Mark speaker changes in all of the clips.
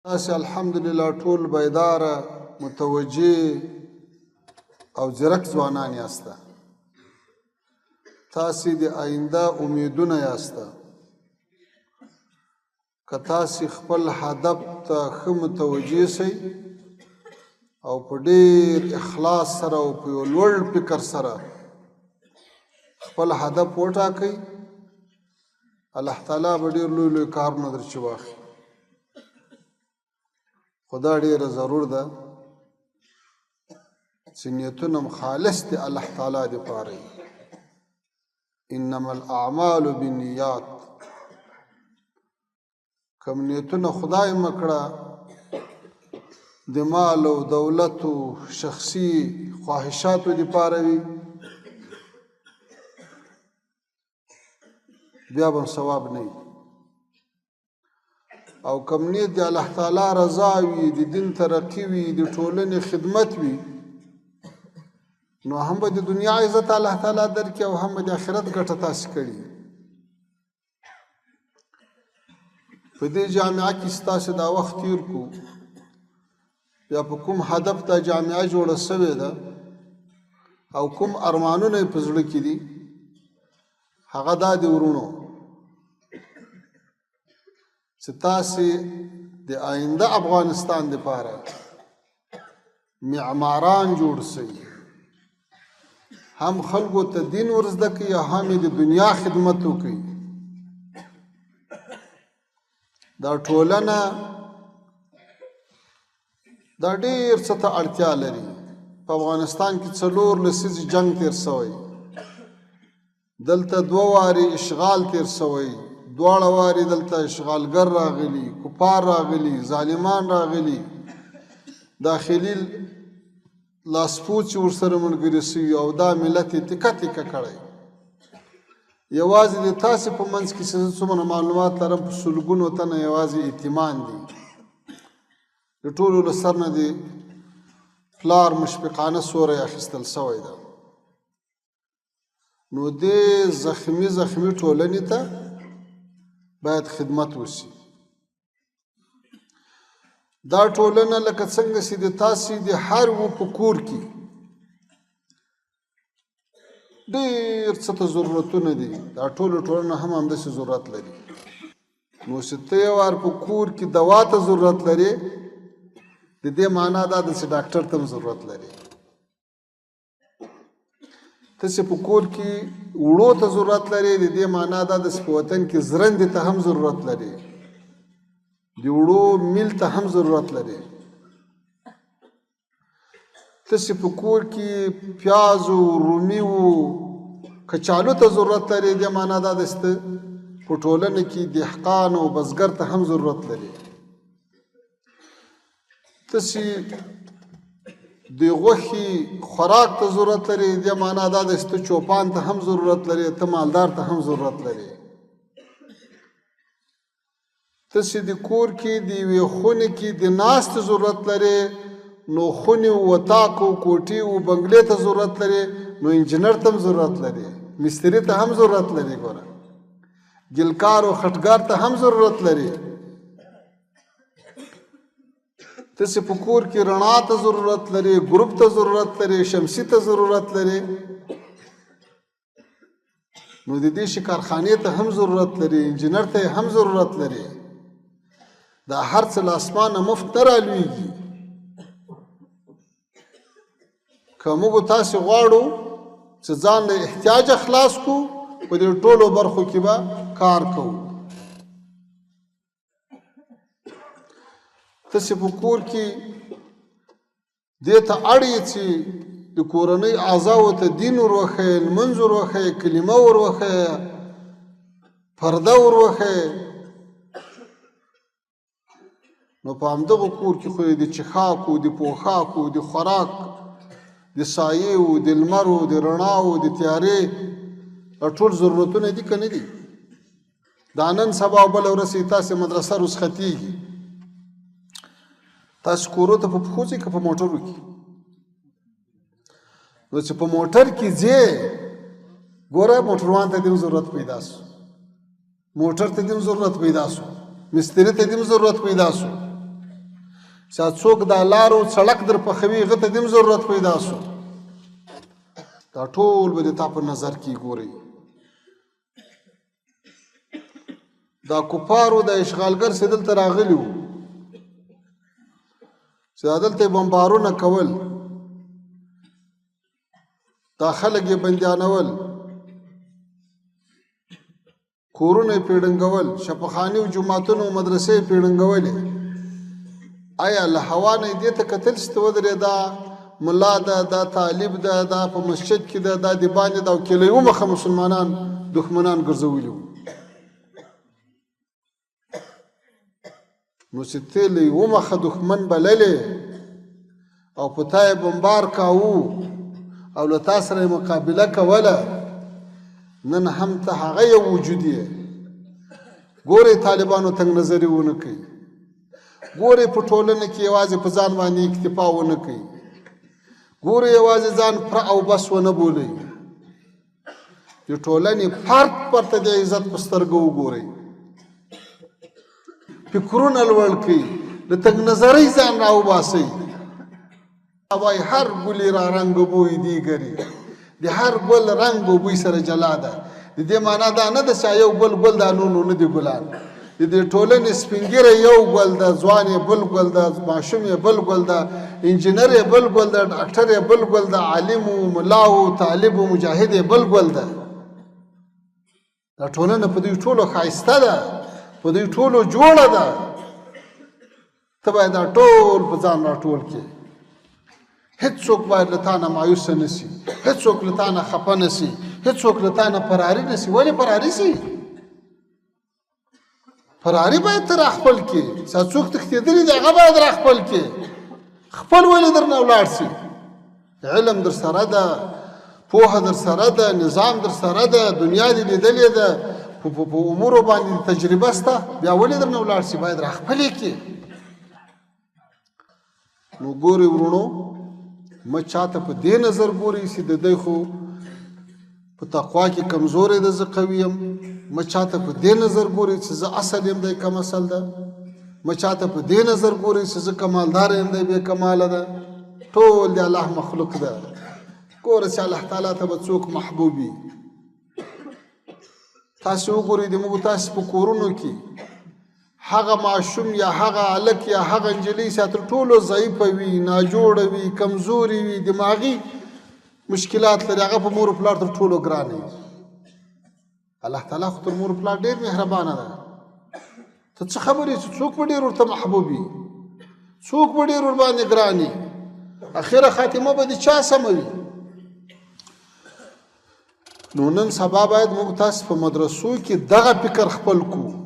Speaker 1: تاسې الحمدلله ټول بیداره متوجه او ځیرک ځوانان یاسته. تاسې د آینده امیدونه یاسته. که تاسې خپل هدف ته ښه متوجه شئ او په ډېر اخلاص سره او په یو لوړ فکر سره خپل هدف وټاکئ، الله تعالی به ډېر لوی لوی کارونه درچې واخلي. خو دا ډېره ضرور ده چې نیتونه م خالص دي الله تعالی دپاره وي. انما الاعمال بالنیات. کوم نیتونه خدای مه کړه د مال او دولت او شخصي خواهشاتو دپاره وي، بیا به ثواب نه وي. او کوم نیت د الله تعالی رضا وي، د دین ترقي وي، د ټولنې خدمت وي، نو هم به د دنیا عزت الله تعالی درکړي او هم به د آخرت ګټه تاسې کړي. په دې جامعه کې ستاسې دا وخت تیر کړو، یا په کوم هدف دا جامعه جوړه سوې ده او کوم ارمانونه یې په زړه کې دي، هغه دا د ورونو چې تاسې د آینده افغانستان دپاره معماران جوړ سئ، هم خلکو ته دین ورزده کړئ او هم د دنیا خدمت وکړئ. دا ټولنه دا ډېر څه ته اړتیا لري. په افغانستان کې 4 لسیزې جنګ تیر سوی، دلته 2 وارې اشغال تیر سوی، دواړه وارې دلته اشغالګر راغلي، کفار راغلي، ظالمان راغلي، داخلي لاسپوڅي ورسره ملګري سوي او دا ملت یې تیکه تیکه کړی. یوازې د تاسې په منځ کې چې زه څومره معلومات لرم په سلګونو تنه یوازې یتیمان دي. د ټولو له سر نه د پلار مشفقانه سوری اخیستل سوی ده. نو دې زخمي ټولنې ته باید خدمت وشي. دا ټولنه لکه څنګه چې د تاسې د هر و په کور کې ډېر څه ته ضرورتونه دي، دا ټوله ټولنه هم همداسې ضرورت لري. نو چې ته یو وار په کور کې دوا ته ضرورت لري، د دې معنا دا ده چې ډاکټر ته هم ضرورت لري. ته چې په کور کې وړو ته ضرورت لري، د دې معنا دا ده چې په وطن کې زرندې ته هم ضرورت لري، د وړو میل ته هم ضرورت لري. ته چې په کور کې پیازو، رومیو، کچالو ته ضرورت لري، د دې معنا دا ده چې په ټولنه کې دهقان او بزګر ته هم ضرورت لري. ته چې د غوښې خوراک ته ضرورت لري، د دې معنا دا ده چې ته چوپان ته هم ضرورت لري، ته مالدار ته هم ضرورت لري. ته چې د کور کې د یوې خونې کې د ناستې ضرورت لري، نو خونې و اتاق و کوټې و بنګلې ته ضرورت لري، نو انجینر ته هم ضرورت لري، مستري ته هم ضرورت لري، ګوره ګلکار و خټګار ته هم ضرورت لري. ته چې په کور کې رڼا ته ضرورت لري، ګروپ ته ضرورت لري، شمسي ته ضرورت لري، نو د دې شي کارخانې ته هم ضرورت لري، انجینر ته هم ضرورت لري. دا هر څه له اسمانه مفت نه رالویږي. که موږ تاسې غواړو چې ځان له احتیاجه خلاص کړو، په دې ټولو برخو کې به کار کوو. ته چې په کور کې دې ته اړ یې چې د کورنۍ اعضاو ته دین وروښیې، لمونځ وروښیې، کلمه وروښیې، پرده وروښیې، نو په همدغه کور کې خو یې د چښاکو، د پوښاکو، د خوراک، د سایې، د لمر، د رڼا، د تیارې ټول ضرورتونه دي که نه دي؟ دا نن سبا او بله ورځ تاسې مدرسه رخصتېږي، تاسې کورو ته په پښو ځئ که په موټرو کې؟ نو چې په موټر کې ځې، ګوره موټروان ته دې ضرورت پیدا شو، موټر ته دې ضرورت پیدا شو، مستری ته دې ضرورت پیدا شو. چې څوک دا لارو سړک در پخوي هغه ته دې هم ضرورت پیدا سو دا ټول به د تا په نظر کې ګورئ دا کفارو د اشغالګر چې دلته راغلي وو چې دلته یې بمبارونه کول دا خلک یې بندیانول کورونه یې پیړنګول شفاخانې او جوماتونه او مدرسې یې پیړنګولې آیا له هوا نه یې دې ته کتل چې ته ودرېدا ملا ده دا طالب ده دا په مسجد کې ده دا د باندې ده او کیله یې ومخه مسلمانان دښمنان ګرځولي وو نو چې ته له یې ومخه دښمن بللې او په تا یې بمبار کاوه او له تا سره یې مقابله کوله نن هم ته هغه یو وجود یې ګورې طالبانو تنګ نظري ونه کوي ګورې په ټولنه کې یوازې په ځان باندې اکتفا ونه کوي ګورې یوازې ځان پر او بس ونه بولئ د ټولنې فرد پرته د عزت په سترګو وګورئ فکرونه لوړ کړئ د تنګ نظرۍ ځان راوباسئ وای هر ګلې را رنګ بوی دیګري د هر ګل رنګ و بوی سره جلا ده د دې معنا دا نه ده چې یو بل ګل دا نو نه دی ګلان د دې ټولنې سپینګیره یو ګل ده ځوان یې بل ګل ده ماشوم یې بل ګل ده انجینر یې بل ګل ده ډاکټر یې بل ګل ده عالم و ملا و طالب و مجاهد یې بل ګل ده دا ټولنه په دې ټولو ښایسته ده په دې ټولو جوړه ده ته باید دا ټول په ځان راټول کړې هیڅوک باید له تا نه مایوسه نه سي هیڅوک له تا نه خفه نه سي هیڅوک له تا نه فراري نه سي ولې فراري سي فراري باید ته راخپل کړې چې څوک تښتېدلي دي هغه باید راخپل کړې خپل ولې درنه ولاړ سي علم در سره ده پوهه در سره ده نظام در سره ده دنیا دې لیدلې ده په امورو باندې تجربه شته بیا ولې درنه ولاړ سي باید راخپل کړې نو ګورې ورونو مه چاته په دې نظر ګورئ چې د دی خو په تقوا کې کمزوری ده زه قوي یم مه چاته په دې نظر ګورئ چې زه اصل یم دی کم اصل ده مه چاته په دې نظر ګورئ چې زه کمالدار یم دی بې کماله ده ټول د الله مخلوق ده ګوره چې الله تعالی ته به څوک محبوب وي تاسې وګورئ د موږ تاسې په کورونو کې هغه ماشوم یا هغه هلک یا هغه نجلۍ چې تر ټولو ضعیفه وي ناجوړه وي کمزوري وي دماغي مشکلات لري هغه په مور و پلار تر ټولو ګرانه وي الله تعالی خو تر مور و پلار ډېر مهربانه ده ته څه خبرې چې څوک به ډېر ورته محبوب وي څوک به ډېر ورباندې ګران وي اخره خاتمه به د چا سمه وي نو نن سبا باید موږ تاسې په مدرسو کې دغه فکر خپل کړو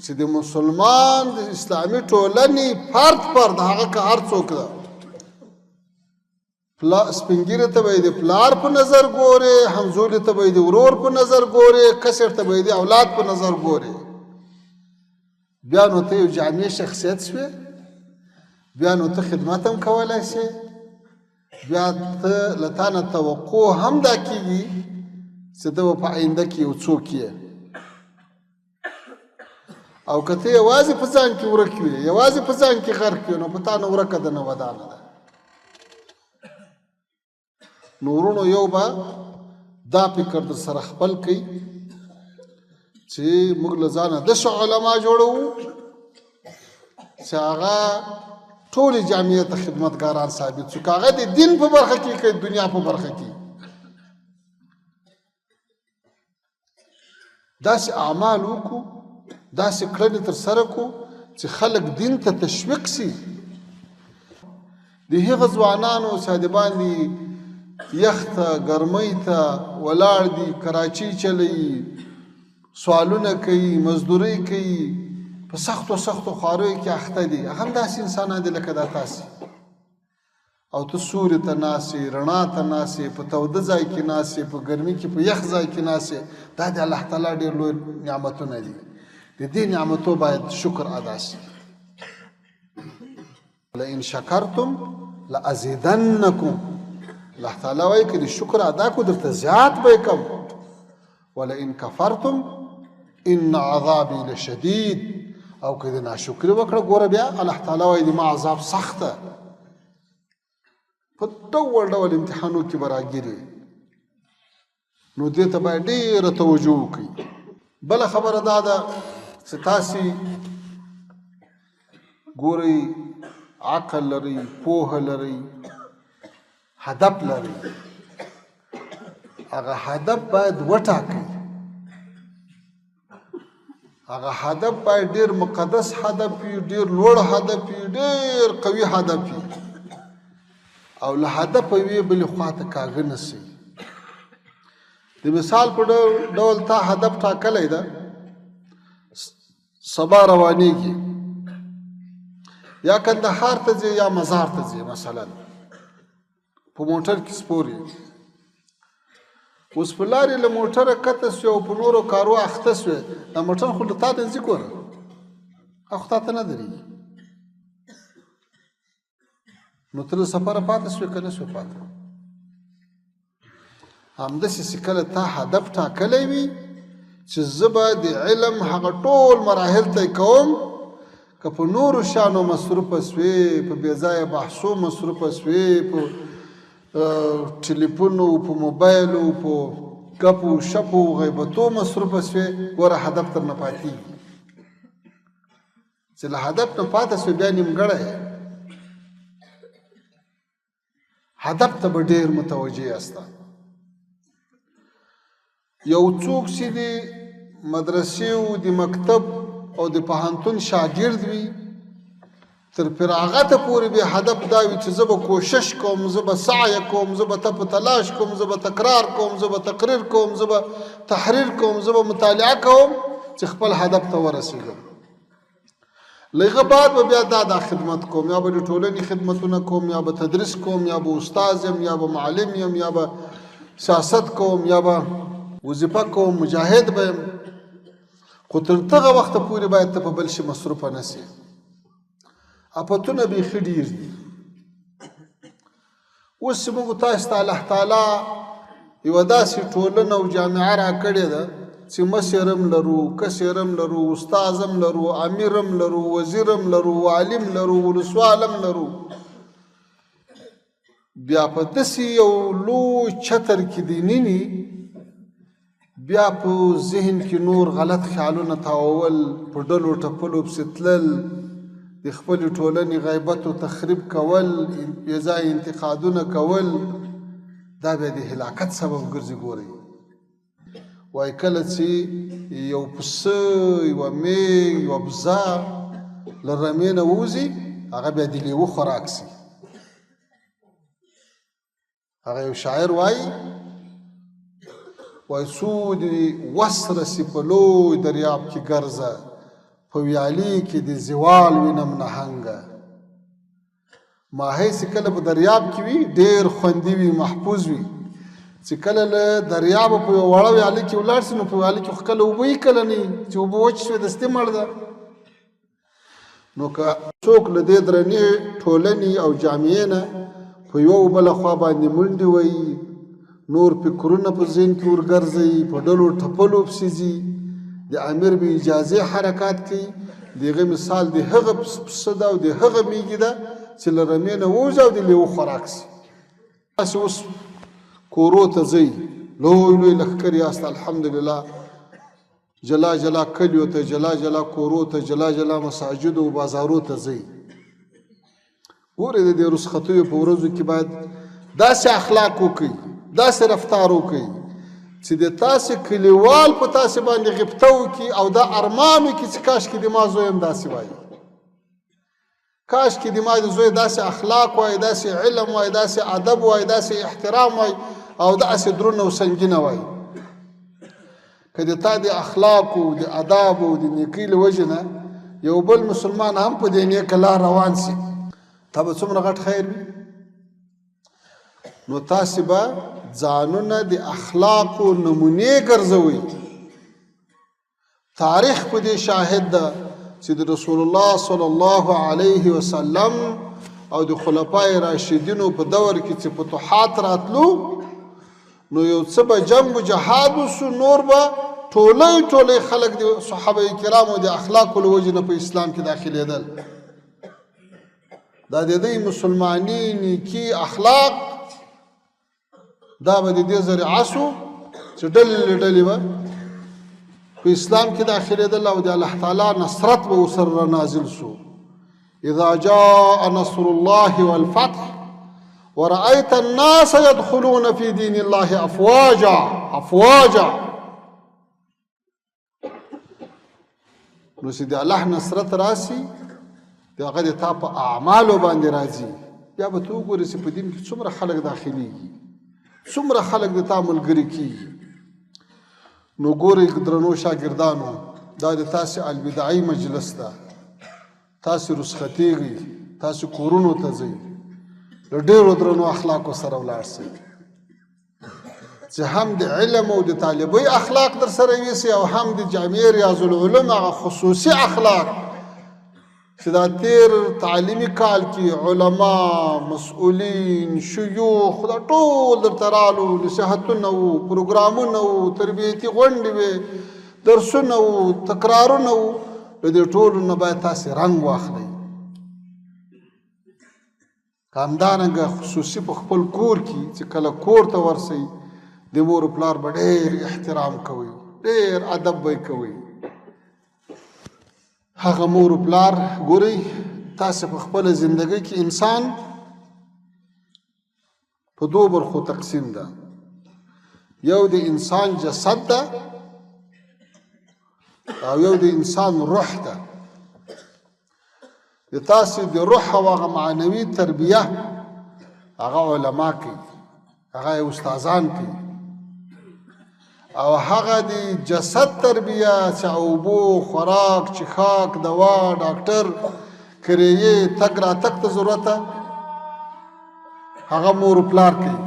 Speaker 1: چې د مسلمان د اسلامي ټولنې فرد هغه که هر څوک ده سپین ته به یې د پلار په نظر ګورې همزولي ته به یې د ورور په نظر ګورې کسر ته به یې د اولاد په نظر ګورې بیا نو ته یو جامع شخصیت شوې بیا نو ته خدمت هم کولی شې بیا ته له تا نه توقع هم دا کېږي چې ته به په آینده کې یو څوک یې او که ته یوازې په ځان کې ورک وي یوازې په ځان کې غرق وي نو په تا نه ورکه ده نه ودانه ده نو ورونو یو به دا فکر در سره خپل کوي چې موږ له ځانه داسې علما جوړوو چې هغه ټولې جامعې ته خدمتګاران ثابت شو که هغه د دین په برخه کې که دنیا په برخه کې داسې اعمال وکړو داسې کړنې تر سره کړو چې خلک دین ته تشویق سي د هغه ځوانانو چې د باندې یخ ته ګرمۍ ته ولاړ دي کراچۍ چلوي سوالونه کوي مزدورۍ کوي په سختو خواریو کې اخته دي هغه هم داسې انسانان دي لکه دا تاسې او ته سوري ته ناسې رڼا ته ناسې په توده ځای کې ناسې په ګرمۍ کې په یخ ځای کې ناسې دا د الله تعالی ډېر لوی نعمتونه دي د دې نعمتو باید شکر ادا شي لئن شکرتم لازیدنکم الله تعالی وایي که د شکر ادا کو درته زیات به یې کم ولئن کفرتم ان عذابي لشدید او که دې ناشکري وکړه ګوره بیا الله تعالی وایي د ما عذاب سخت ده په ډول ډول امتحانو کې به راګیرې نو دې ته باید ډېره توجه وکړي بله خبره دا ده چې تاسې ګورئ عقل لرئ پوهه لرئ هدف لرئ هغه هدف باید وټاکئ هغه هدف باید ډېر مقدس هدف وي ډېر لوړ هدف وي ډېر قوي هدف وي او له هدفه وي بلې خواته کاږه نه سي د مثال په ډول تا هدف ټاکلی ده سبا روانېږي یا کندهار ته ځې یا مزار ته ځې مثلا په موټر کې سپور یې اوس په لارې له موټره کته سوې او په نورو کارو اخته سوې دا موټر خو له تا ته ځي ګوره هغه خو تا ته نه درېږي نو ته له سفره پاتې سوې که نه سوې پاتې همداسې چې کله تا هدف ټاکلی وي چې زه به د علم هغه ټول مراحل طی کوم که په نورو شیانو مصروفه سوې په بېځایه بحثو مصروفه سوې په ټلیفونو په موبایلو په ګپو شپو غیبتو مصروفه سوې ګوره هدف تر نه پاتېږي چې له هدف نه پاته سوې بیا نیمګړی هدف ته به ډېر متوجه یاسته یو څوک چې د مدرسې او د مکتب او د پوهنتون شاګرد وي تر فراغته پورې به هدف دا وي چې زه به کوشش کوم زه به سعی کوم زه به تپ تلاش کوم زه به تکرار کوم زه به تقریر کوم زه به تحریر کوم زه به مطالعه کوم چې خپل هدف ته ورسېږم لږه بعد به بیا دا خدمت کوم یا به د ټولنې خدمتونه کوم یا به تدریس کوم یا به استاد یم یا به معلم یم یا به سیاست کوم یا به وظیفه کوم مجاهد به یم خو تر دغه وخته پورې باید ته په بل شي مصروفه نه سې اپتونه بیخي ډېر دي اوس چې موږ تاسو ته الله تعالی یوه داسې ټولنه او جامعه راکړې ده چې مشرم لرو کشرم لرو استازم لرو امیرم لرو وزیرم لرو عالم لرو ولسوالم لرو بیا په داسې یو لوی چتر کې دی نینی بیا په ذهن کې نور غلط خیالونه تاول په ډلو ټپلو پسې تلل د خپلې ټولنې غیبت او تخریب کول بېځایه انتقادونه کول دا بیا د هلاکت سبب ګرځي ګورئ وایي کله چې یو پسه یوه میږ یوه بزه له رمې نه ووځي هغه بیا د لیوه خوراک سي هغه یو شاعر وایي سود وس رسی په لوی دریاب کې ګرځه په ویالې کې د زوال وینم نهنګه ماهی چې کله په دریاب کې وي ډېر خوندي وي محفوظ وي چې کله له دریابه په یوه وړه ویالې کې ولاړ شي نو په ویالې کې خو کله اوبه وي کله نه وي چې اوبه وچ شوې دستې مړ ده نو که څوک له دې درنې ټولنې او جامعې نه په یوه بله خوا باندې منډې وهي نور فکرونه په ذهن کې ورګرځوي په ډلو ټپلو پسې ځي د امیر بې اجازې حرکات کوي د هغه مثال د هغه پسه ده او د هغه میږي ده چې له رمې نه ووځي او د لیوه خوراک سي تاسې اوس کورو ته ځئ لوی لوی لښکر یاست الحمدلله جلا جلا کلیو ته جلا جلا کورو ته جلا جلا مساجدو او بازارو ته ځئ ګورئ د دې رخصتیو په ورځو کې باید داسې اخلاق وکړئ داسې رفتار وکړئ چې د تاسې کلیوال په تاسې باندې غبطه وکړي او دا ارمان وکړي چې کاشکې د ما زوی هم داسې وایي کاشکې د ما د زوی داسې اخلاق وایي داسې علم وایي داسې ادب وایي داسې احترام وایي او داسې درونه او سنګینه وایي که د تا د اخلاقو د ادابو د نیکۍ له وجې نه یو بل مسلمان هم په دې نیکه لار روان سي تا به څومره غټ خیر وي نو تاسې به ځانونه د اخلاقو نمونې ګرځوئ تاریخ په دې شاهد ده چې د رسول الله صلی الله علیه وسلم او د خلفای راشدینو په دور کې چې فتوحات راتلو نو یو څه به جنگ و جهاد وسو نور به ټولی خلک د صحابه کرامو د اخلاقو له وجې نه په اسلام کې داخلېدل. دا د دوی مسلماني نیکي اخلاق دا به د دې ذریعه سو چې ډلې به په اسلام کې داخلېدل او د الله تعالی نصرت به ورسره نازل سو. اذا جاء نصر الله والفتح ورأيت الناس يدخلون في دين الله افواجا نو چې د الله نصرت راسي د هغه د تا په اعمالو باندې راځي بیا به ته وګورې چې په دین کې څومره خلک داخليږي څومره خلک د تا ملګري کېږي. نو ګورئ درنو شاګردانو دا د تاسې البدعي مجلس ده. تاسې رسختېږئ تاسې کورونو ته ځئ له ډېرو درنو اخلاقو سره ولاړ شئ چې هم د علم او د طالبۍ اخلاق در سره یوسي او هم د جامع ریاض العلوم هغه خصوصي اخلاق چې دا تیر تعلیمي کال کې علما مسؤلین شیوخ دا ټول درته رالو نصیحتونه وو پروګرامونه وو تربیتي غونډې وې درسونه وو تکرارونه وو له دې ټولو نه باید تاسې رنګ واخلئ. همدارنګه خصوصي په خپل کور کې چې کله کور ته ورسئ د مور پلار به ډېر احترام کوئ ډېر ادب به یې کوئ. هغه مور پلار ګورئ تاسې په خپله زندګۍ کې انسان په دوو برخو تقسیم ده. یو د انسان جسد ده او یو د انسان روح ده. د تاسې د روح او هغه معنوي تربیه هغه علما کوي هغه استادان کوي او هغه د جسد تربیه چې اوبو خوراک چښاک دوا ډاکټر کریې تګ راتګ ته ضرورت ده هغه مور پلار کوي.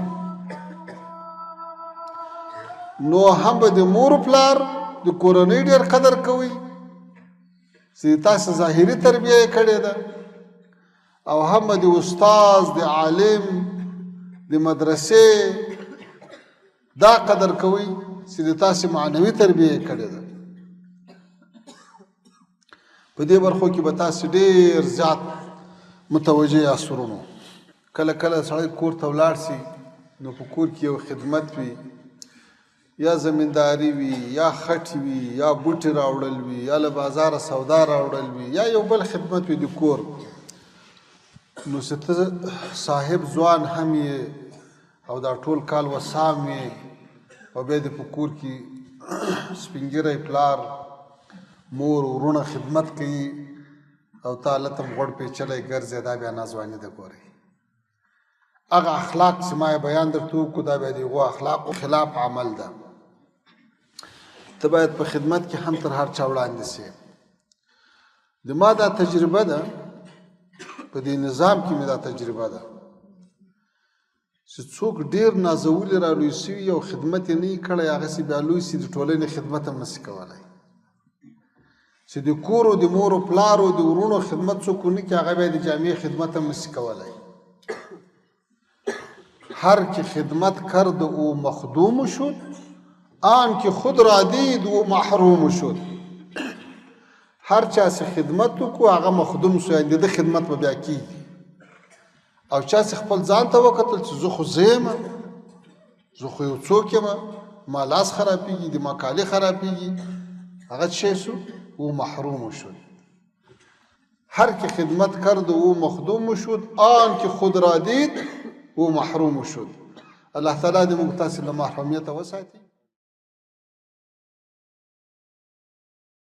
Speaker 1: نو هم به د مور پلار د کورنۍ ډېر قدر کوي چې تاسې ظاهري تربیه یې کړې ده او هم د استاد د عالم د مدرسې دا قدر کوي چې د تاسې معنوي تربیه یې کړې ده. په دې برخو کې به تاسې ډېر زیات متوجه یاست. ورونو کله کله سړی کور ته ولاړ شي نو په کور کې یو خدمت وي یا زمینداری وي یا خټې وي یا بوټي راوړل وي یا له بازاره سودا راوړل وي یا یو بل خدمت وي د کور. نو چې ته صاحب ځوان هم یې او دا ټول کال وسام یې او بیا دې په کور کې سپین پلار مور ورونه خدمت کوي او تا هلته غوړ پیچلی ګرځې دا بیا ناځواني ده. ګورئ هغه اخلاق چې ما بیان درته وکړو دا بیا د هغو اخلاقو خلاف عمل ده. ته باید په خدمت کې هم تر هر چا وړاندې سې. د ما دا تجربه ده په دې نظام کې مې دا تجربه ده چې څوک ډېر نازولي را لوی سوي او خدمت یې نه یې کړی هغسې بیا لوی سي د ټولنې خدمت هم نسي کولی. چې د کور او د مور و پلار او د ورونو خدمت څوک ونه کړي هغه بیا د جامع خدمت هم نسي کولی. هر که خدمت کرد او مخدوم شد آن که خود را دید او محروم شد. هر چا چې خدمت وکړو هغه مخدوم شو یعنې د ده خدمت به بیا کېږي. او چا چې خپل ځان ته وکتل چې زه خو زه یم زه خو یو څوک یم ما لاس خرابېږي د ما کالي خرابېږي هغه څه شو او محروم شد. هر که خدمت کرد او مخدوم شد آن که خود را دید او محروم شد. الله تعالی دې موږ تاسې له محرومیته وساتي.